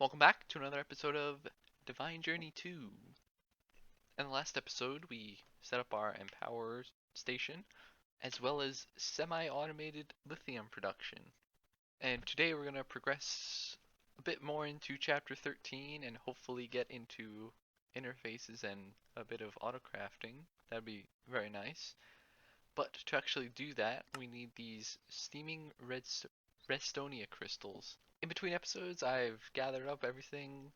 Welcome back to another episode of Divine Journey 2. In the last episode, we set up our Empower station, as well as semi-automated lithium production. And today we're going to progress a bit more into Chapter 13 and hopefully get into interfaces and a bit of autocrafting. That'd be very nice. But to actually do that, we need these steaming redstonia crystals. In between episodes, I've gathered up everything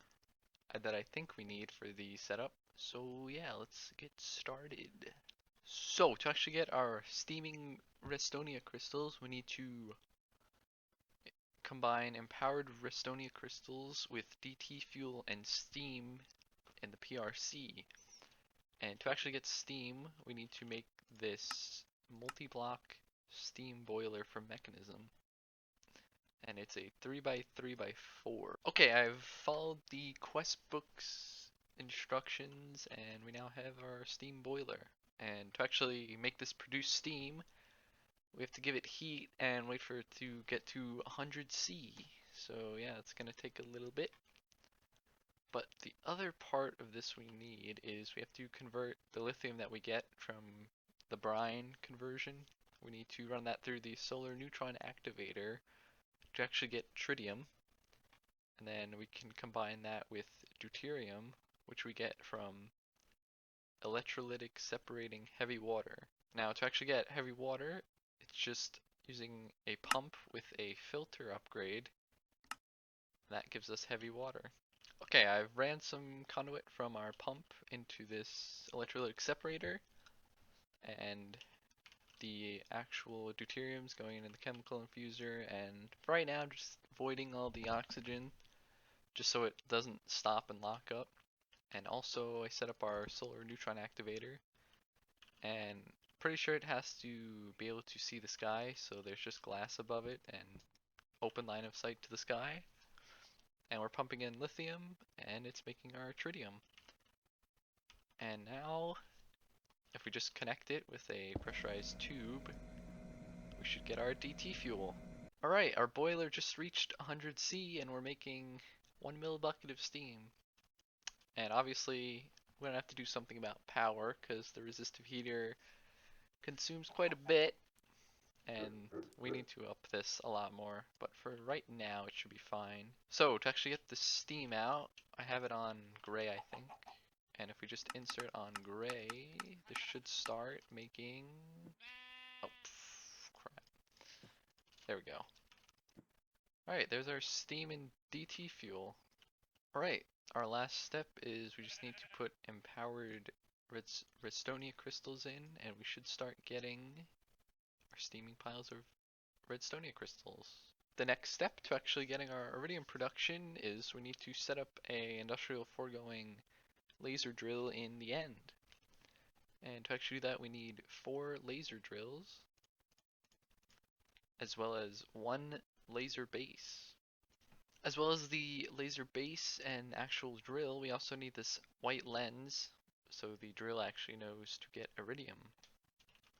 that I think we need for the setup. So yeah, let's get started. So to actually get our steaming Restonia crystals, we need to combine empowered Restonia crystals with DT fuel and steam in the PRC. And to actually get steam, we need to make this multi-block steam boiler for mechanism. And it's a 3x3x4. Okay, I've followed the quest book's instructions and we now have our steam boiler. And to actually make this produce steam, we have to give it heat and wait for it to get to 100 C. So yeah, it's gonna take a little bit. But the other part of this we need is we have to convert the lithium that we get from the brine conversion. We need to run that through the solar neutron activator to actually get tritium, and then we can combine that with deuterium, which we get from electrolytic separating heavy water. Now to actually get heavy water, it's just using a pump with a filter upgrade. That gives us heavy water. Okay, I've ran some conduit from our pump into this electrolytic separator, and the actual deuterium's going into the chemical infuser, and for right now I'm just voiding all the oxygen just so it doesn't stop and lock up. And also I set up our solar neutron activator, and pretty sure it has to be able to see the sky, so there's just glass above it and open line of sight to the sky. And we're pumping in lithium and it's making our tritium. And now if we just connect it with a pressurized tube, we should get our DT fuel. Alright, our boiler just reached 100 C and we're making 1 millibucket of steam. And obviously, we're gonna have to do something about power because the resistive heater consumes quite a bit, and we need to up this a lot more. But for right now, it should be fine. So to actually get the steam out, I have it on gray, I think. And if we just insert on gray, this should start making. Oh, crap! There we go. All right, there's our steam and DT fuel. Alright, our last step is we just need to put empowered redstonia crystals in, and we should start getting our steaming piles of redstonia crystals. The next step to actually getting our iridium production is we need to set up a industrial foregoing laser drill in the end. And to actually do that we need 4 laser drills, as well as 1 laser base. As well as the laser base and actual drill, we also need this white lens, so the drill actually knows to get iridium.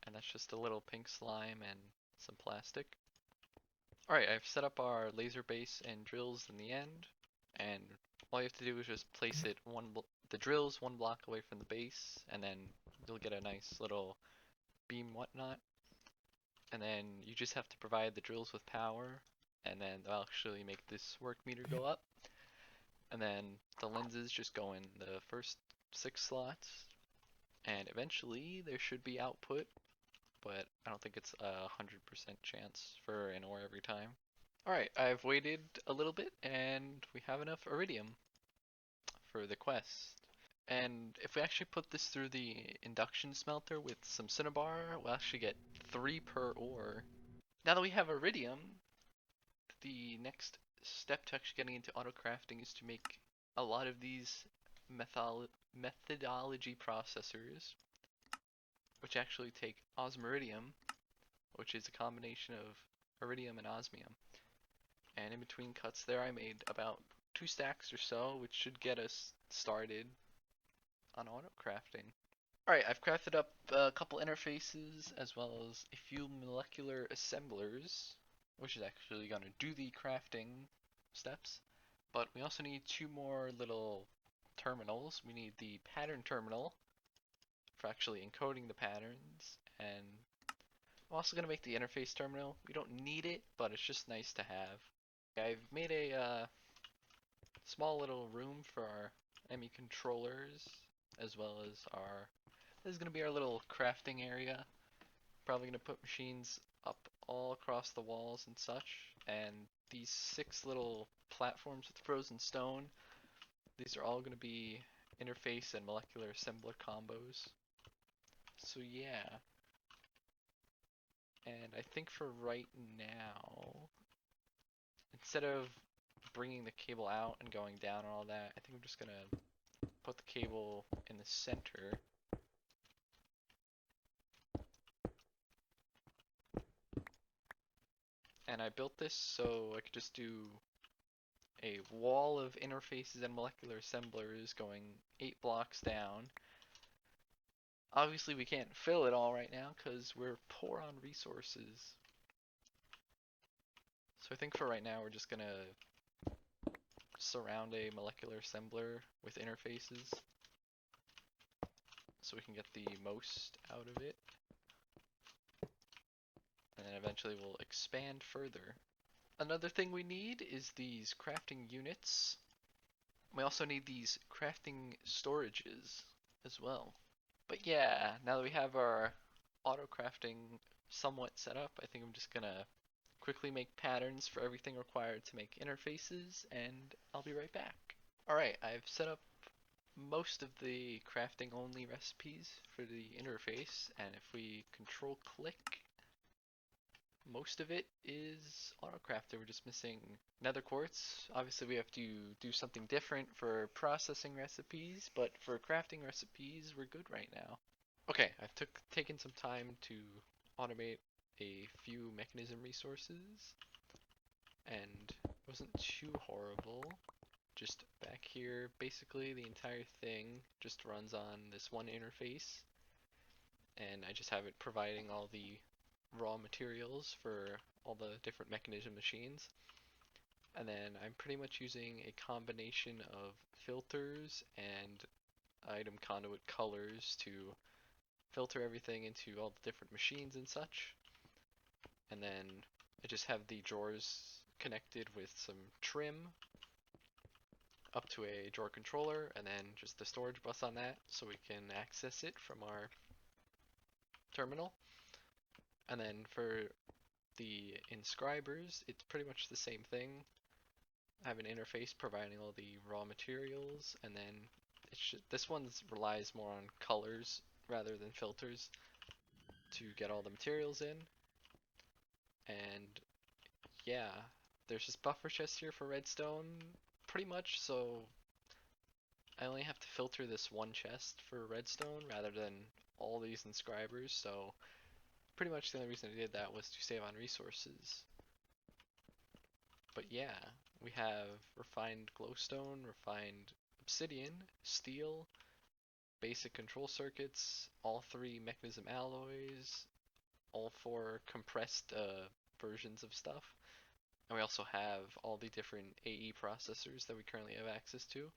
And that's just a little pink slime and some plastic. Alright, I've set up our laser base and drills in the end, and all you have to do is just place it the drills 1 block away from the base, and then you'll get a nice little beam whatnot. And then you just have to provide the drills with power, and then they'll actually make this work meter go up. And then the lenses just go in the first 6 slots, and eventually there should be output, but I don't think it's 100% chance for an ore every time. Alright, I've waited a little bit and we have enough iridium for the quest. And if we actually put this through the induction smelter with some cinnabar, we'll actually get 3 per ore. Now that we have iridium, the next step to actually getting into autocrafting is to make a lot of these methodology processors, which actually take osmiridium, which is a combination of iridium and osmium. And in between cuts there I made about 2 stacks or so, which should get us started on autocrafting. Alright, I've crafted up a couple interfaces as well as a few molecular assemblers, which is actually going to do the crafting steps. But we also need two more little terminals. We need the pattern terminal for actually encoding the patterns, and I'm also going to make the interface terminal. We don't need it, but it's just nice to have. I've made a small little room for our ME controllers, as well as our, this is going to be our little crafting area. Probably going to put machines up all across the walls and such, and these 6 little platforms with frozen stone, these are all going to be interface and molecular assembler combos. So yeah, and I think for right now, instead of bringing the cable out and going down and all that, I think I'm just gonna put the cable in the center. And I built this so I could just do a wall of interfaces and molecular assemblers going 8 blocks down. Obviously we can't fill it all right now because we're poor on resources. So I think for right now we're just gonna surround a molecular assembler with interfaces so we can get the most out of it. And then eventually we'll expand further. Another thing we need is these crafting units. We also need these crafting storages as well. But yeah, now that we have our auto crafting somewhat set up, I think I'm just gonna quickly make patterns for everything required to make interfaces, and I'll be right back. Alright, I've set up most of the crafting only recipes for the interface, and if we control click, most of it is auto-crafted. We're just missing nether quartz. Obviously we have to do something different for processing recipes, but for crafting recipes we're good right now. Okay, I've taken some time to automate a few mechanism resources, and it wasn't too horrible. Just back here, basically the entire thing just runs on this one interface, and I just have it providing all the raw materials for all the different mechanism machines. And then I'm pretty much using a combination of filters and item conduit colors to filter everything into all the different machines and such. And then I just have the drawers connected with some trim up to a drawer controller, and then just the storage bus on that so we can access it from our terminal. And then for the inscribers, it's pretty much the same thing. I have an interface providing all the raw materials, and then this one relies more on colors rather than filters to get all the materials in. And yeah, there's this buffer chest here for redstone, pretty much, so I only have to filter this one chest for redstone rather than all these inscribers, so pretty much the only reason I did that was to save on resources. But yeah, we have refined glowstone, refined obsidian, steel, basic control circuits, all 3 mechanism alloys, all 4 compressed versions of stuff. And we also have all the different AE processors that we currently have access to.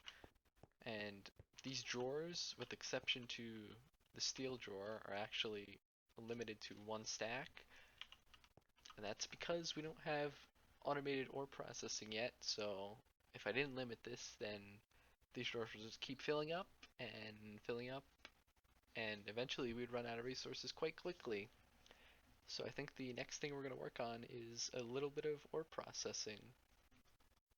And these drawers, with exception to the steel drawer, are actually limited to 1 stack. And that's because we don't have automated ore processing yet, so if I didn't limit this, then these drawers will just keep filling up, and eventually we'd run out of resources quite quickly. So I think the next thing we're going to work on is a little bit of ore processing.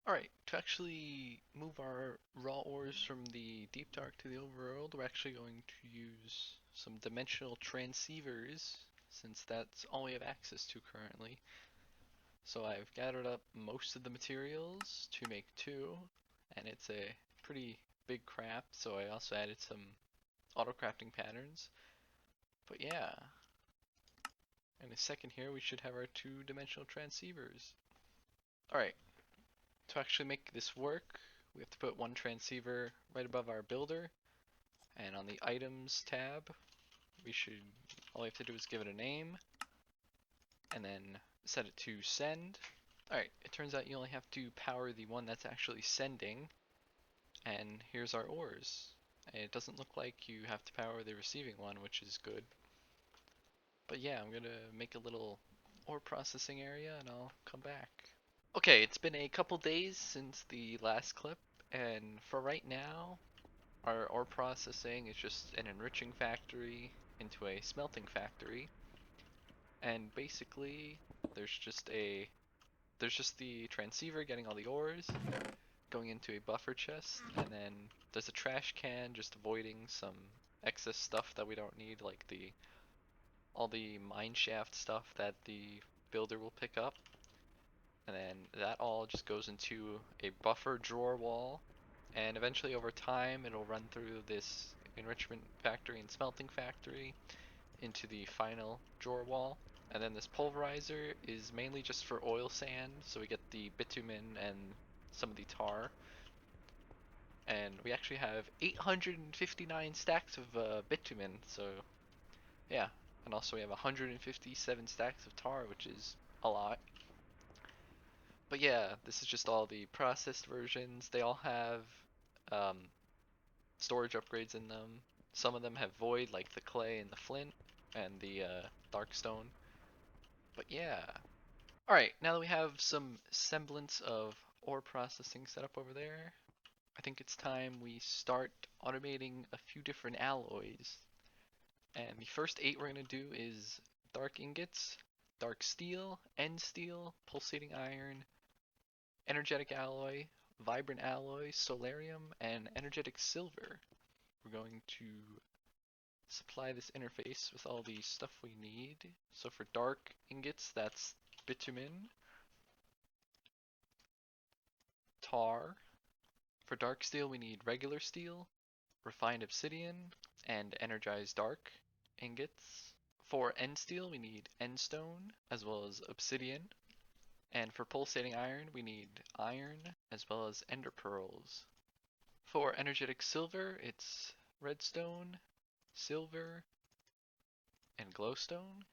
Alright, to actually move our raw ores from the deep dark to the overworld, we're actually going to use some dimensional transceivers, since that's all we have access to currently. So I've gathered up most of the materials to make 2, and it's a pretty big craft, so I also added some auto crafting patterns. But yeah, in a second here we should have our 2-dimensional transceivers. Alright, to actually make this work, we have to put 1 transceiver right above our builder, and on the items tab, all we have to do is give it a name, and then set it to send, Alright, it turns out you only have to power the one that's actually sending, and here's our ores. And it doesn't look like you have to power the receiving one, which is good. But yeah, I'm gonna make a little ore processing area and I'll come back. Okay, it's been a couple days since the last clip, and for right now, our ore processing is just an enriching factory into a smelting factory, and basically there's just a there's just the transceiver getting all the ores, going into a buffer chest, and then there's a trash can just avoiding some excess stuff that we don't need, like all the mine shaft stuff that the builder will pick up. And then that all just goes into a buffer drawer wall, and eventually over time it'll run through this enrichment factory and smelting factory into the final drawer wall. And then this pulverizer is mainly just for oil sand, so we get the bitumen and some of the tar. And we actually have 859 stacks of bitumen, so yeah. And also we have 157 stacks of tar, which is a lot. But yeah, this is just all the processed versions. They all have um, storage upgrades in them. Some of them have void, like the clay and the flint, and the dark stone. But yeah. Alright, now that we have some semblance of ore processing set up over there, I think it's time we start automating a few different alloys. And the first 8 we're going to do is dark ingots, dark steel, end steel, pulsating iron, energetic alloy, vibrant alloy, solarium, and energetic silver. We're going to supply this interface with all the stuff we need. So for dark ingots, that's bitumen, tar. For dark steel, we need regular steel, refined obsidian, and energized dark ingots. For end steel, we need end stone, as well as obsidian. And for pulsating iron, we need iron, as well as ender pearls. For energetic silver, it's redstone, silver, and glowstone.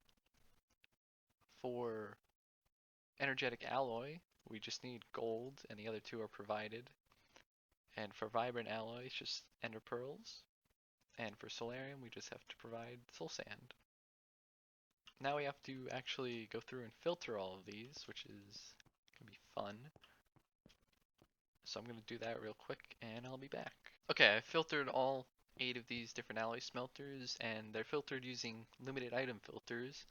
For energetic alloy, we just need gold, and the other two are provided. And for vibrant alloy, it's just ender pearls. And for solarium, we just have to provide soul sand. Now we have to actually go through and filter all of these, which is going to be fun. So I'm going to do that real quick, and I'll be back. Okay, I filtered all 8 of these different alloy smelters, and they're filtered using limited item filters,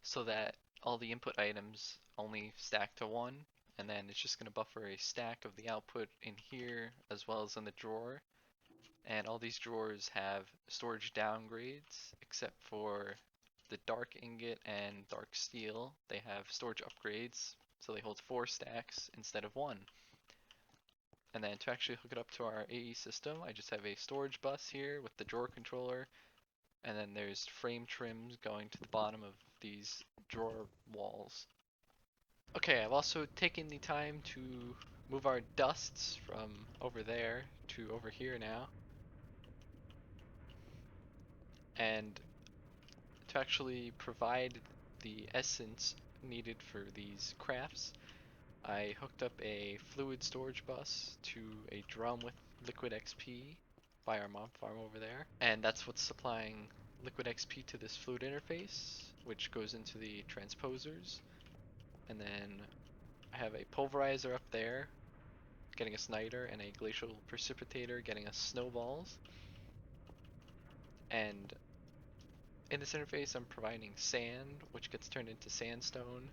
so that all the input items only stack to 1, and then it's just going to buffer a stack of the output in here, as well as in the drawer. And all these drawers have storage downgrades, except for the dark ingot and dark steel. They have storage upgrades, so they hold 4 stacks instead of 1. And then to actually hook it up to our AE system, I just have a storage bus here with the drawer controller, and then there's frame trims going to the bottom of these drawer walls. Okay, I've also taken the time to move our dusts from over there to over here now. And to actually provide the essence needed for these crafts, I hooked up a fluid storage bus to a drum with liquid XP by our mob farm over there, and that's what's supplying liquid XP to this fluid interface, which goes into the transposers. And then I have a pulverizer up there getting us niter, and a glacial precipitator getting us snowballs. And in this interface I'm providing sand, which gets turned into sandstone,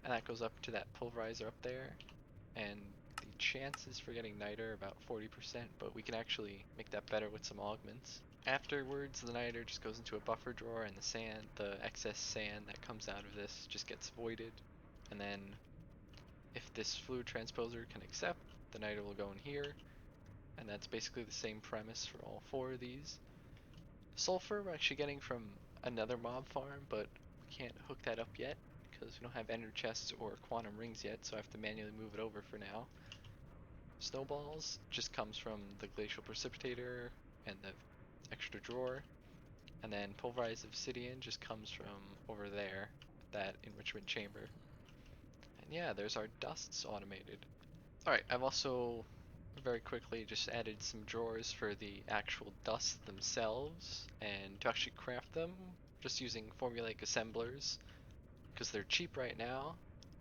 and that goes up to that pulverizer up there. And the chances for getting niter are about 40%, but we can actually make that better with some augments. Afterwards, the niter just goes into a buffer drawer, and the excess sand that comes out of this just gets voided. And then if this fluid transposer can accept, the niter will go in here, and that's basically the same premise for all 4 of these. Sulfur we're actually getting from another mob farm, but we can't hook that up yet because we don't have ender chests or quantum rings yet, so I have to manually move it over for now. Snowballs just comes from the glacial precipitator and the extra drawer, and then pulverized obsidian just comes from over there, that enrichment chamber. And yeah, there's our dusts automated. Alright, I've also very quickly just added some drawers for the actual dusts themselves, and to actually craft them, just using formulaic assemblers, because they're cheap right now.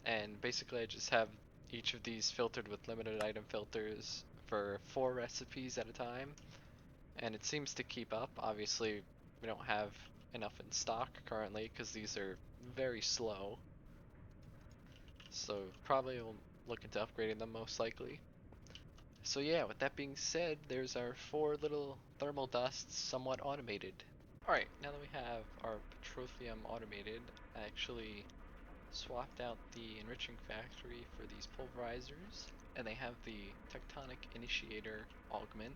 And basically I just have each of these filtered with limited item filters for 4 recipes at a time, and it seems to keep up. Obviously we don't have enough in stock currently because these are very slow, so probably will look into upgrading them most likely. So yeah, with that being said, there's our 4 little thermal dusts somewhat automated. Alright, now that we have our petroleum automated, I actually swapped out the enriching factory for these pulverizers, and they have the tectonic initiator augment,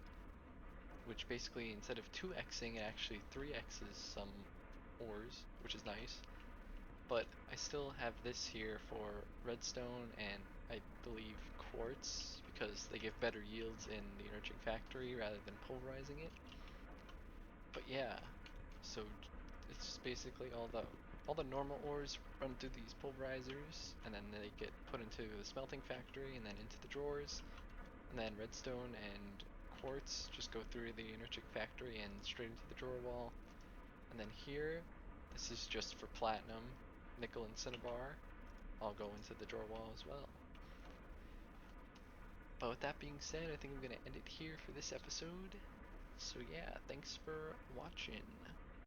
which basically instead of 2xing, it actually 3x's some ores, which is nice. But I still have this here for redstone and I believe quartz because they give better yields in the enriching factory rather than pulverizing it. But yeah, so it's basically all the normal ores run through these pulverizers, and then they get put into the smelting factory and then into the drawers, and then redstone and quartz just go through the enriching factory and straight into the drawer wall. And then here, this is just for platinum, nickel and cinnabar. I'll go into the drawer wall as well. But with that being said, I think I'm going to end it here for this episode. So yeah, thanks for watching.